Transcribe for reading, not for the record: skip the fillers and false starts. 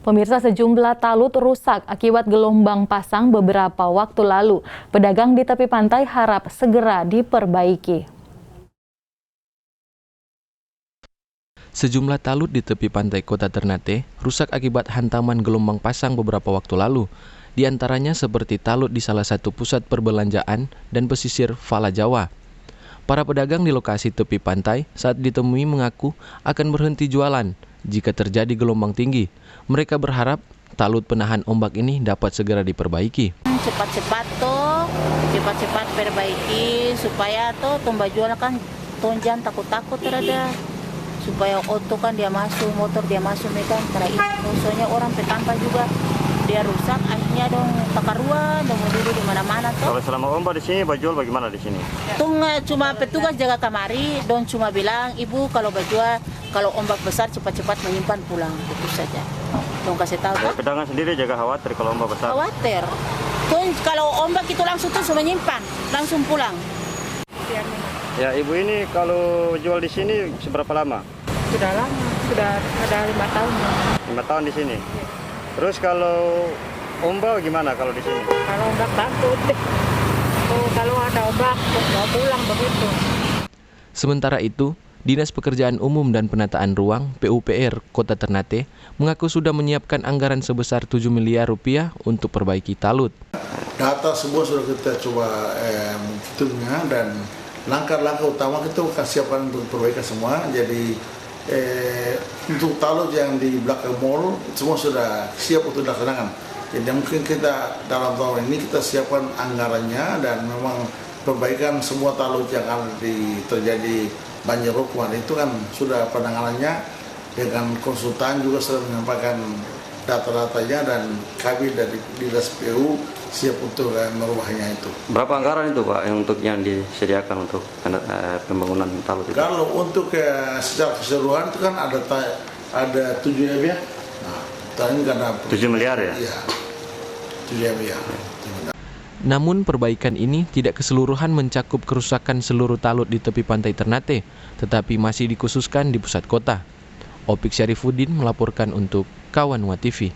Pemirsa, sejumlah talut rusak akibat gelombang pasang beberapa waktu lalu. Pedagang di tepi pantai harap segera diperbaiki. Sejumlah talut di tepi pantai Kota Ternate rusak akibat hantaman gelombang pasang beberapa waktu lalu. Di antaranya seperti talut di salah satu pusat perbelanjaan dan pesisir Fala Jawa. Para pedagang di lokasi tepi pantai saat ditemui mengaku akan berhenti jualan jika terjadi gelombang tinggi. Mereka berharap talut penahan ombak ini dapat segera diperbaiki. Cepat-cepat perbaiki supaya tumba jual kan jangan takut-takut terada. Supaya auto kan dia masuk, motor dia masuk mekan karena itu soalnya orang petampa juga dia rusak, akhirnya dong takaruan, dong duduk di mana-mana tuh. Kalau selama ombak di sini bajual bagaimana di sini? Cuma petugas jaga kamari, dong cuma bilang ibu kalau bajual kalau ombak besar cepat-cepat menyimpan pulang, itu saja. Dong kasih tahu kan? Pedagang sendiri jaga khawatir kalau ombak besar. Khawatir. Tuh kalau ombak itu langsung tuh menyimpan, langsung pulang. Ya ibu ini kalau jual di sini seberapa lama? Sudah lama, sudah ada 5 tahun. 5 tahun di sini. Ya. Terus kalau ombak gimana kalau di sini? Kalau ombak takut. Kalau ada ombak mau pulang begitu. Sementara itu, Dinas Pekerjaan Umum dan Penataan Ruang (PUPR) Kota Ternate mengaku sudah menyiapkan anggaran sebesar 7 miliar rupiah untuk perbaiki talut. Data semua sudah kita coba menghitungnya dan langkah-langkah utama kita siapkan untuk perbaikan semua. Jadi untuk talut yang di belakang mall semua sudah siap untuk dilaksanakan. Jadi mungkin kita dalam tahun ini kita siapkan anggarannya dan memang perbaikan semua talut yang akan terjadi banjir rob itu kan sudah penanganannya dengan konsultan juga sudah menyampaikan data-datanya dan kami dari Dinas PU siap untuk merubahnya itu. Berapa anggaran itu Pak yang disediakan untuk pembangunan talut itu? Kalau untuk secara keseluruhan itu kan ada 7 miliar. Nah, tahun ini karena 7 miliar ya? Iya. 7 miliar. Namun perbaikan ini tidak keseluruhan mencakup kerusakan seluruh talut di tepi pantai Ternate, tetapi masih dikhususkan di pusat kota. Opik Syarifuddin melaporkan untuk Kawan Wa TV.